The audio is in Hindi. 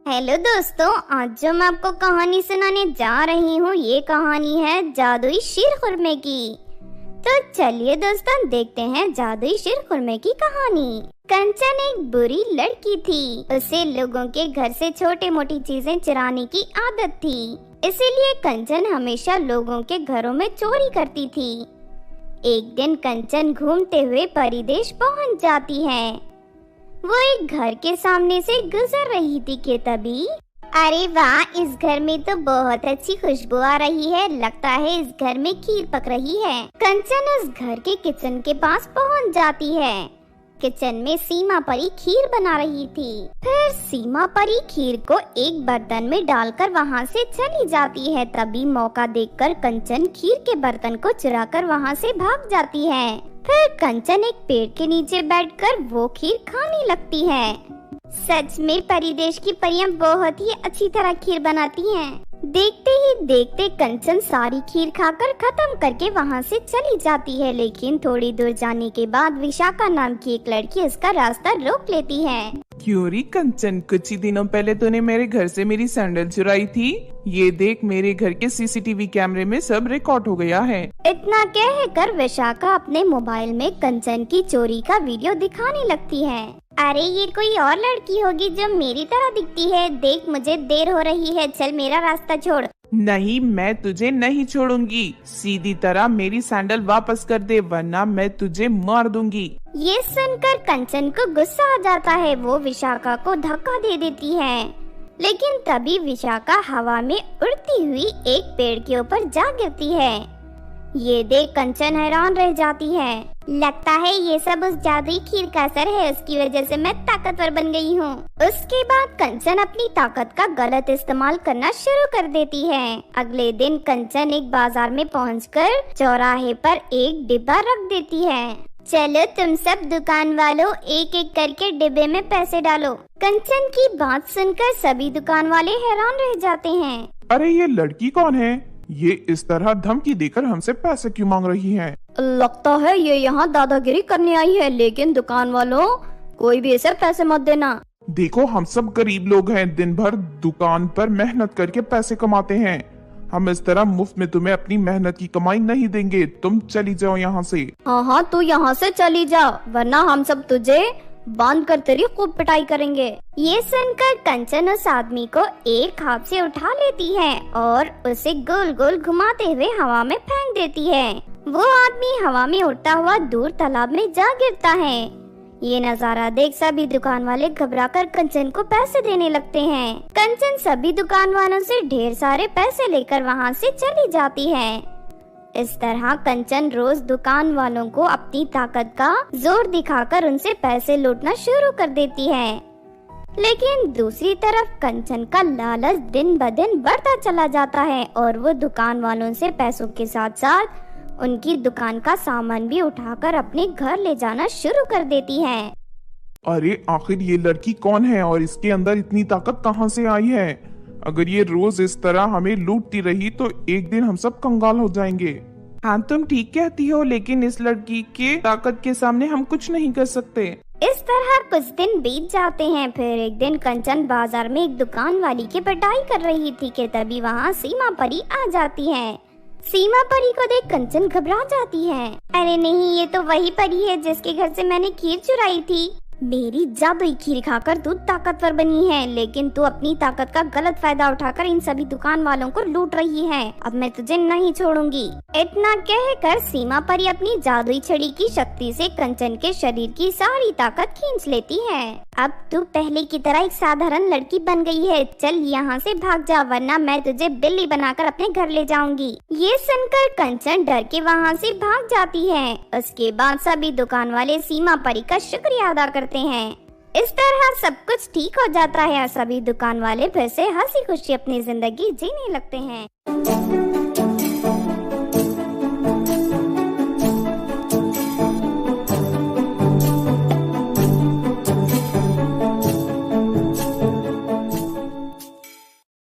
हेलो दोस्तों, आज जो मैं आपको कहानी सुनाने जा रही हूँ ये कहानी है जादुई शीर-खुरमे की। तो चलिए दोस्तों देखते हैं जादुई शीर-खुरमे की कहानी। कंचन एक बुरी लड़की थी। उसे लोगों के घर से छोटी मोटी चीजें चुराने की आदत थी, इसीलिए कंचन हमेशा लोगों के घरों में चोरी करती थी। एक दिन कंचन घूमते हुए परिदेश पहुँच जाती है। वो एक घर के सामने से गुजर रही थी कि तभी अरे वाह, इस घर में तो बहुत अच्छी खुशबू आ रही है। लगता है इस घर में खीर पक रही है। कंचन उस घर के किचन के पास पहुंच जाती है। किचन में सीमा परी खीर बना रही थी। फिर सीमा परी खीर को एक बर्तन में डालकर वहां से चली जाती है। तभी मौका देखकर कंचन खीर के बर्तन को चुराकर वहां से भाग जाती है। फिर कंचन एक पेड़ के नीचे बैठकर वो खीर खाने लगती है। सच में परिदेश की परियां बहुत ही अच्छी तरह खीर बनाती हैं। देखते ही देखते कंचन सारी खीर खाकर खत्म करके वहां से चली जाती है। लेकिन थोड़ी दूर जाने के बाद विशाखा नाम की एक लड़की उसका रास्ता रोक लेती है। क्यों री कंचन, कुछ ही दिनों पहले तूने मेरे घर से मेरी सैंडल चुराई थी। ये देख, मेरे घर के सीसीटीवी कैमरे में सब रिकॉर्ड हो गया है। इतना कहकर विशाखा अपने मोबाइल में कंचन की चोरी का वीडियो दिखाने लगती है। अरे ये कोई और लड़की होगी जो मेरी तरह दिखती है। देख, मुझे देर हो रही है, चल मेरा रास्ता छोड़। नहीं, मैं तुझे नहीं छोड़ूंगी। सीधी तरह मेरी सैंडल वापस कर दे, वरना मैं तुझे मार दूंगी। ये सुनकर कंचन को गुस्सा आ जाता है। वो विशाखा को धक्का दे देती है, लेकिन तभी विशाखा हवा में उड़ती हुई एक पेड़ के ऊपर जा गिरती है। ये देख कंचन हैरान रह जाती है। लगता है ये सब उस जादुई खीर का असर है, उसकी वजह से मैं ताकतवर बन गई हूँ। उसके बाद कंचन अपनी ताकत का गलत इस्तेमाल करना शुरू कर देती है। अगले दिन कंचन एक बाजार में पहुंचकर चौराहे पर एक डिब्बा रख देती है। चलो तुम सब दुकान वालों, एक एक करके डिब्बे में पैसे डालो। कंचन की बात सुनकर सभी दुकान वाले हैरान रह जाते हैं। अरे ये लड़की कौन है? ये इस तरह धमकी देकर हमसे पैसे क्यों मांग रही है? लगता है ये यहाँ दादागिरी करने आई है। लेकिन दुकान वालों, कोई भी इसे पैसे मत देना। देखो, हम सब गरीब लोग हैं, दिन भर दुकान पर मेहनत करके पैसे कमाते हैं। हम इस तरह मुफ्त में तुम्हें अपनी मेहनत की कमाई नहीं देंगे। तुम चली जाओ यहाँ से। हाँ, तू यहाँ से चली जा, वरना हम सब तुझे बांध कर तेरी खूब पिटाई करेंगे। ये सुनकर कंचन उस आदमी को एक हाथ से उठा लेती है और उसे गोल गोल घुमाते हुए हवा में फेंक देती है। वो आदमी हवा में उड़ता हुआ दूर तालाब में जा गिरता है। ये नजारा देख सभी दुकान वाले घबराकर कंचन को पैसे देने लगते हैं। कंचन सभी दुकान वालों से ढेर सारे पैसे लेकर वहाँ से चली जाती है। इस तरह कंचन रोज दुकान वालों को अपनी ताकत का जोर दिखाकर उनसे पैसे लूटना शुरू कर देती है। लेकिन दूसरी तरफ कंचन का लालच दिन ब दिन बढ़ता चला जाता है और वो दुकान वालों से पैसों के साथ साथ उनकी दुकान का सामान भी उठाकर अपने घर ले जाना शुरू कर देती है। अरे आखिर ये लड़की कौन है और इसके अंदर इतनी ताकत कहाँ से आई है? अगर ये रोज इस तरह हमें लूटती रही तो एक दिन हम सब कंगाल हो जाएंगे। हाँ, तुम ठीक कहती हो, लेकिन इस लड़की के ताकत के सामने हम कुछ नहीं कर सकते। इस तरह कुछ दिन बीत जाते हैं। फिर एक दिन कंचन बाजार में एक दुकान वाली की पिटाई कर रही थी कि तभी वहाँ सीमा परी आ जाती है। सीमा परी को देख कंचन घबरा जाती है। अरे नहीं, ये तो वही परी है जिसके घर से मैंने खीर चुराई थी। मेरी जादुई खीर खाकर तू ताकतवर बनी है, लेकिन तू अपनी ताकत का गलत फायदा उठाकर इन सभी दुकान वालों को लूट रही है। अब मैं तुझे नहीं छोड़ूंगी। इतना कहकर सीमा परी अपनी जादुई छड़ी की शक्ति से कंचन के शरीर की सारी ताकत खींच लेती है। अब तू पहले की तरह एक साधारण लड़की बन गई है। चल यहाँ से भाग जा, वरना मैं तुझे बिल्ली बनाकर अपने घर ले जाऊंगी। ये सुनकर कंचन डर के वहाँ से भाग जाती है। उसके बाद सभी दुकान वाले सीमा परी का शुक्रिया अदा करते हैं। इस तरह सब कुछ ठीक हो जाता है और सभी दुकान वाले फिर से हंसी खुशी अपनी जिंदगी जीने लगते हैं।